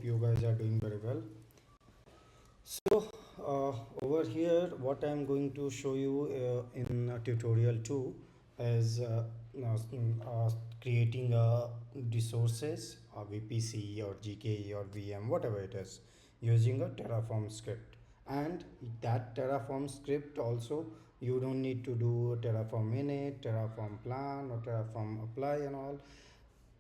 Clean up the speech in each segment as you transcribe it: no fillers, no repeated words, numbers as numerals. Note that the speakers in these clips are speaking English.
Hope you guys are doing very well. So over here, what I'm going to show you in tutorial 2 is creating resources, VPC or GKE or VM, whatever it is, using a Terraform script. And that Terraform script also, you don't need to do Terraform init, Terraform plan, or Terraform apply and all.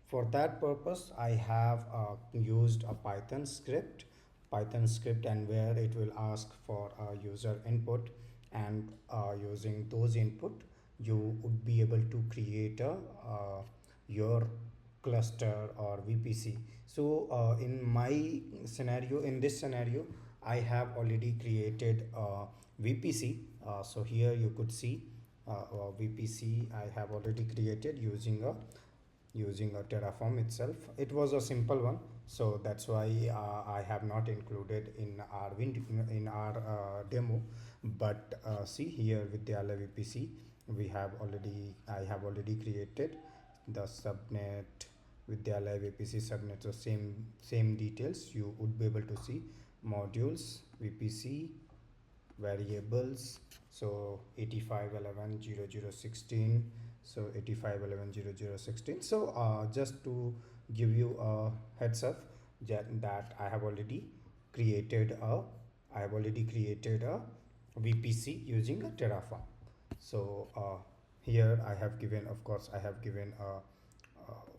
For that purpose, I have used a Python script, and where it will ask for a user input, and using those input, you would be able to create your cluster or VPC. So in this scenario, I have already created a VPC. So here you could see VPC I have already created using a terraform itself. It was a simple one, so that's why I have not included in our demo. But see here with the VPC, I have already created the subnet with the VPC subnet. So same details you would be able to see: modules, VPC, variables. So 85.11.00.16. So 85.11.00.16. So just to give you a heads up that I have already created a VPC using a Terraform. So here I have given a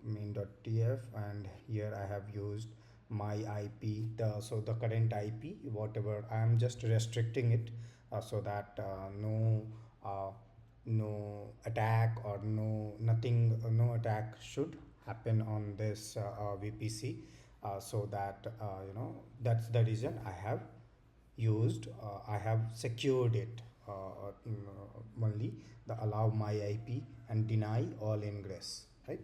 main.tf, and here I have used my IP, so the current IP, whatever. I am just restricting it so that no attack or no attack should happen on this VPC, so that that's the reason I have secured it, only the allow my IP and deny all ingress, right?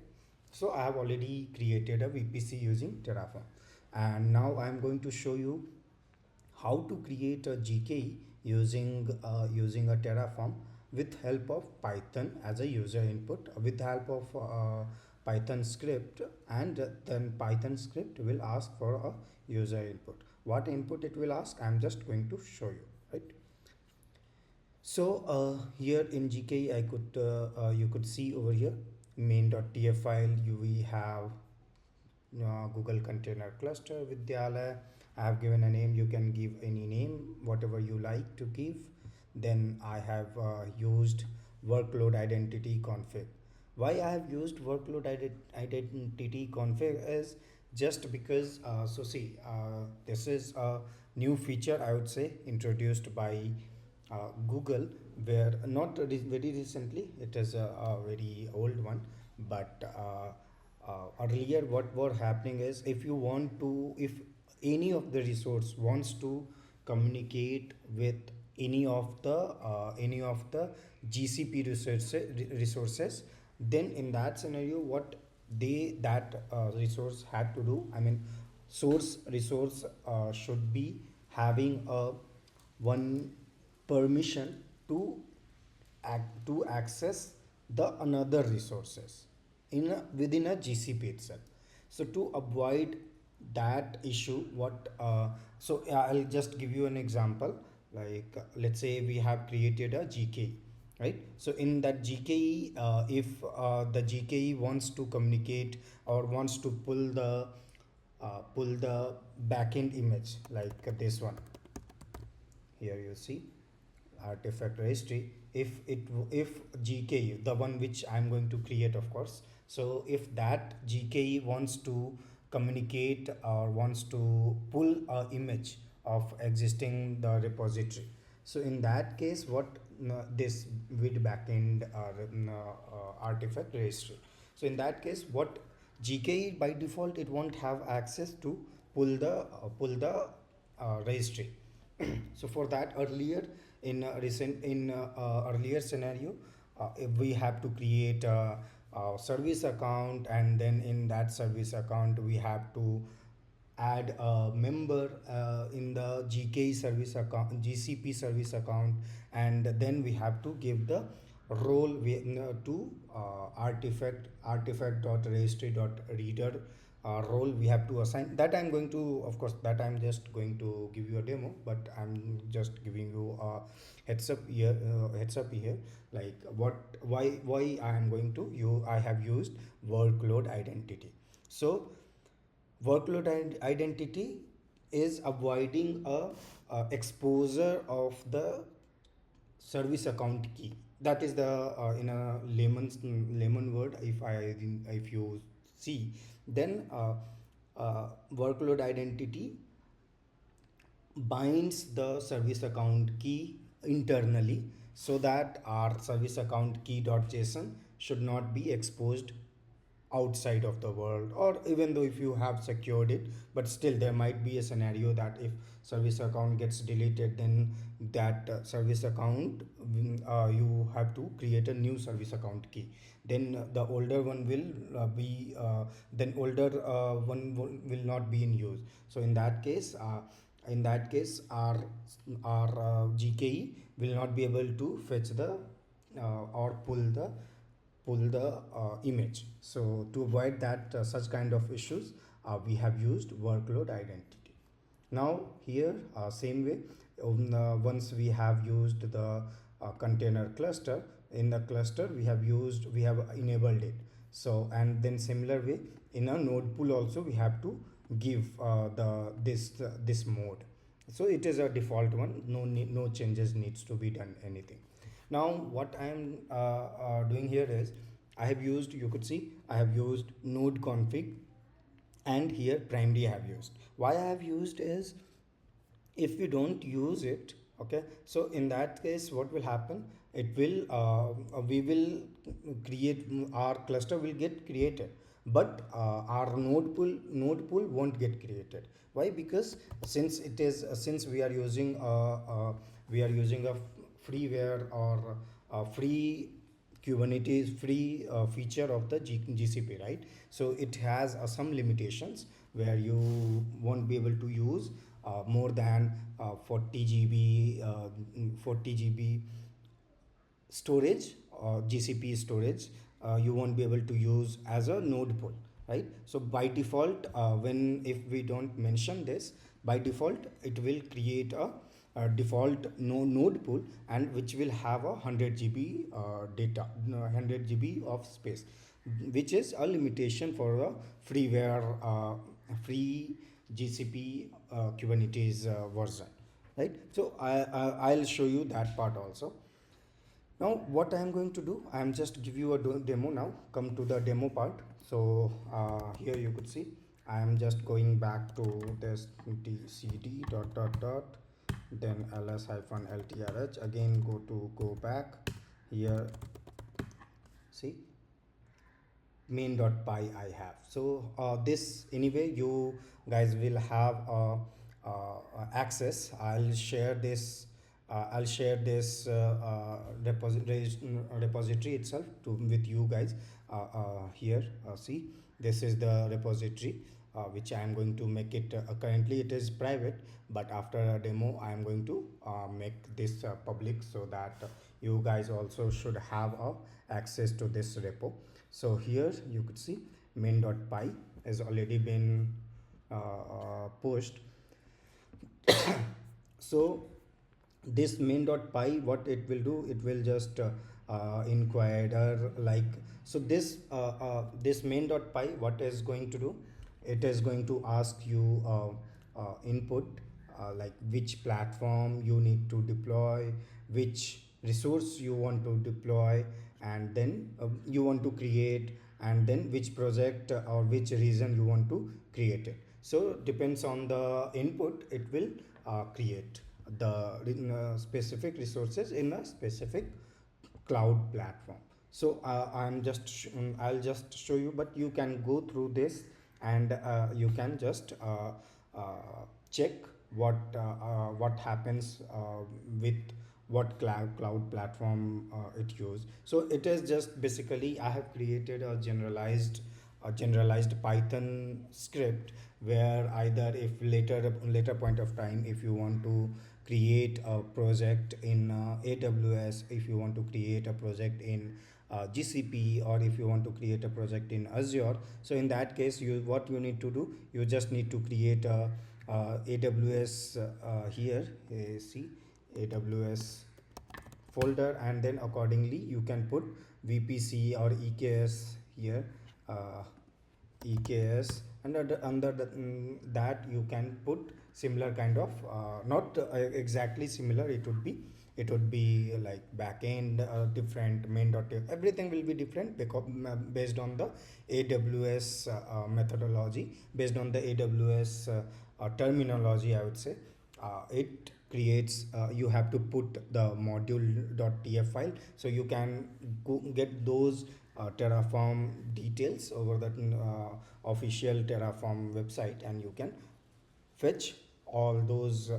So I have already created a VPC using Terraform, and now I am going to show you how to create a GKE using a Terraform with help of Python as a user input, with help of Python script, and then Python script will ask for a user input. What input it will ask, I'm just going to show you, right? So here in GKE, you could see over here main.tf file. We have Google Container Cluster Vidyalaya. I have given a name. You can give any name, whatever you like to give. Then I have used workload identity config. Why I have used workload identity config is just because this is a new feature, I would say, introduced by Google, where not very recently, it is a very old one, but earlier what were happening is, if any of the resource wants to communicate with any of the GCP resources, then in that scenario, what that resource had to do, I mean, source resource should be having a one permission to access the another resources within a GCP itself. So to avoid that issue, I'll just give you an example. Like let's say we have created a GKE, right? So in that GKE, if the GKE wants to communicate or wants to pull the backend image, like this one here, you see artifact registry. If GKE, the one which I'm going to create, of course, so if that GKE wants to communicate or wants to pull a image of existing the repository, so in that case, what this with backend artifact registry, so in that case, what GKE by default, it won't have access to pull the registry. So for that, earlier scenario, if we have to create a service account, and then in that service account we have to add a member in the GKE service account, GCP service account, and then we have to give the role to artifact.registry.reader role we have to assign. That I'm going to, of course, that I'm just going to give you a demo, but I'm just giving you a heads up here, like what, why I am going to you I have used workload identity. So workload identity is avoiding a exposure of the service account key. That is the in a layman word, if you see, then workload identity binds the service account key internally, so that our service account key.json should not be exposed outside of the world, or even though if you have secured it, but still there might be a scenario that if service account gets deleted, then that service account, you have to create a new service account key, then the older one will be then older one will not be in use. So in that case our GKE will not be able to fetch the or pull the image. So to avoid that such kind of issues, we have used workload identity. Now here same way, once we have used the container cluster, in the cluster we have enabled it. So and then similar way, in a node pool also we have to give the this mode. So it is a default one, no changes needs to be done anything. Now what I am doing here is, I have used, you could see I have used node config, and here primary I have used. Why I have used is, if we don't use it, okay, so in that case what will happen, it will we will create, our cluster will get created, but our node pool won't get created. Why? Because since it is since we are using a freeware or a free Kubernetes free feature of the GCP, right? So it has some limitations where you won't be able to use more than 40 GB storage or GCP storage. You won't be able to use as a node pool, right? So by default, when if we don't mention this, by default it will create a default no node pool, and which will have a 100 GB data, 100 GB of space, which is a limitation for a freeware free GCP Kubernetes version, right? So I'll show you that part also. Now what I am going to do, I am just give you a demo. Now come to the demo part. So here you could see I am just going back to this cd dot then ls hyphen ltrh, again go back here, see main.py I have. So this anyway you guys will have access. I'll share this repository itself to with you guys. Here see, this is the repository which I am going to make it. Currently it is private, but after a demo I am going to make this public, so that you guys also should have access to this repo. So here you could see main.py has already been pushed. So this main.py, what it will do, it will just inquire like, so this main.py, what is going to do, it is going to ask you input, like which platform you need to deploy, which resource you want to deploy, and then you want to create, and then which project or which region you want to create it. So depends on the input, it will create the specific resources in a specific cloud platform. So I'll just show you, but you can go through this, and you can just check what happens with what cloud platform it use. So it is just basically I have created a generalized Python script, where either if later point of time, if you want to create a project in AWS, if you want to create a project in GCP, or if you want to create a project in Azure. So in that case, you what you need to do, you just need to create a AWS here, see, AWS folder, and then accordingly you can put VPC or EKS here, uh, EKS, and that you can put similar kind of, not exactly similar, it would be like backend different, main.py, everything will be different because based on the AWS methodology, based on the AWS terminology, I would say. It creates, you have to put the module.tf file, so you can go get those terraform details over the official terraform website, and you can fetch all those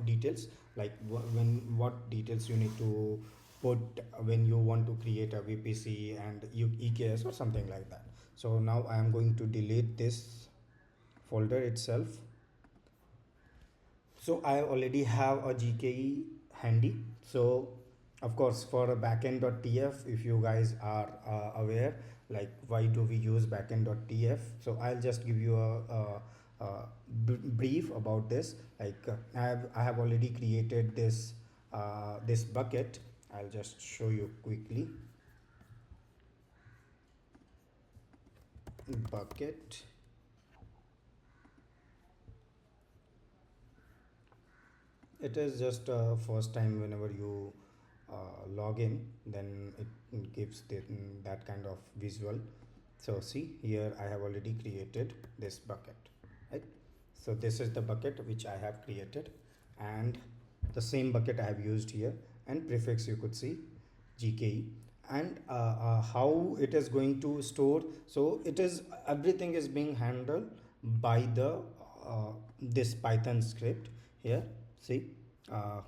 details, like what details you need to put when you want to create a VPC and EKS or something like that. So now I am going to delete this folder itself. So I already have a GKE handy. So of course, for a backend.tf, if you guys are aware, like why do we use backend.tf, so I'll just give you brief about this. Like I have already created this bucket. I'll just show you quickly. Bucket. It is just first time whenever you log in, then it gives that kind of visual. So see here, I have already created this bucket, right? So this is the bucket which I have created, and the same bucket I have used here, and prefix you could see GKE, and how it is going to store. So it is, everything is being handled by the this Python script here. See, uh,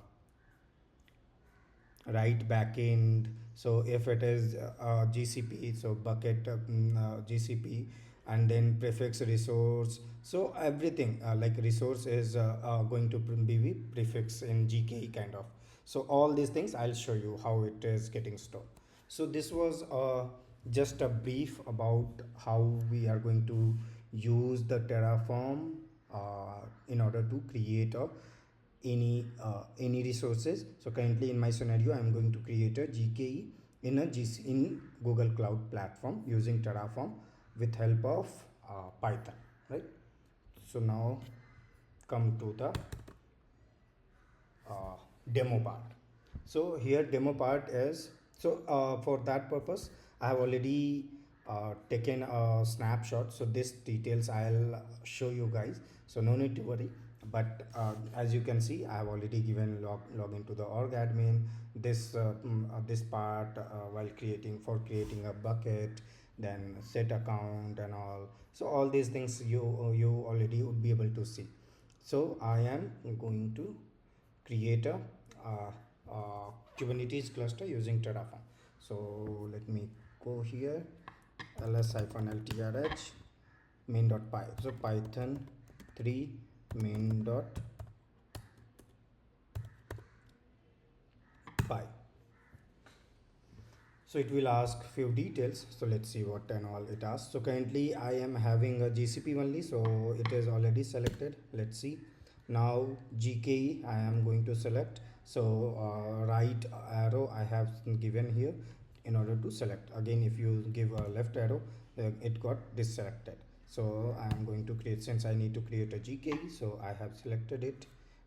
right backend. So if it is GCP, so bucket GCP, and then prefix resource. So everything like resource is going to be prefix in GKE kind of. So all these things I'll show you how it is getting stored. So this was just a brief about how we are going to use the Terraform in order to create a any resources. So currently in my scenario, I'm going to create a GKE in a in Google Cloud Platform using Terraform with help of Python, right? So now come to the demo part. So here demo part is, so for that purpose I have already taken a snapshot, so this details I'll show you guys, so no need to worry. But as you can see, I have already given login to the org admin, this part while creating a bucket, then set account and all. So all these things you already would be able to see. So I am going to create a Kubernetes cluster using Terraform. So let me go here, ls-ltrh main.py. So Python 3 main.py. So it will ask few details. So let's see what and all it asks. So currently I am having a GCP only, so it is already selected. Let's see. Now GKE I am going to select. So right arrow I have given here in order to select. Again, if you give a left arrow, it got deselected. So I am going to create, since I need to create a GKE, so I have selected it.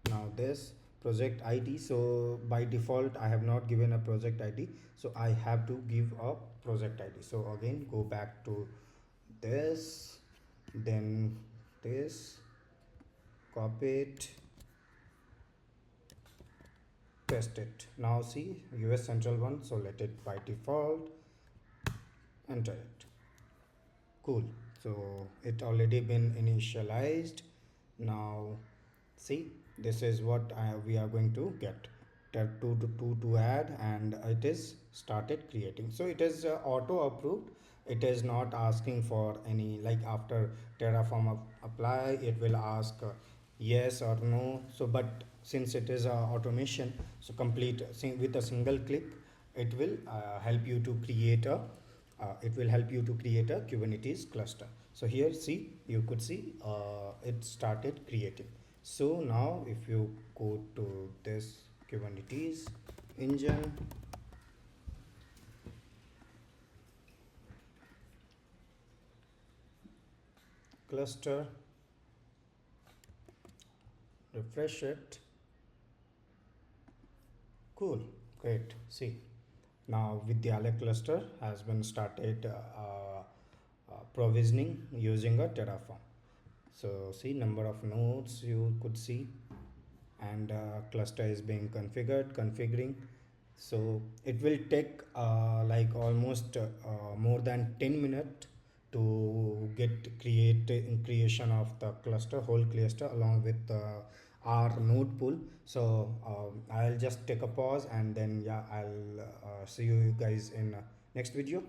Now this project ID, so by default I have not given a project ID, so I have to give a project ID. So again, go back to this, then this, copy it, paste it. Now see, US Central one, so let it by default, enter it. Cool. So it already been initialized. Now see, this is what we are going to get. Tab 2 to add, and it is started creating. So it is auto approved. It is not asking for any, like after Terraform apply, it will ask yes or no. So but since it is automation, so complete with a single click, it will help you to create a Kubernetes cluster. So here, see, you could see it started creating. So now if you go to this Kubernetes engine, cluster, refresh it. Cool, great. See, now Vidyalaya cluster has been started provisioning using a Terraform. So see, number of nodes you could see, and cluster is being configuring. So it will take like almost more than 10 minutes to get creation of the cluster, whole cluster, along with our node pool. So I'll just take a pause, and then yeah, I'll see you guys in next video.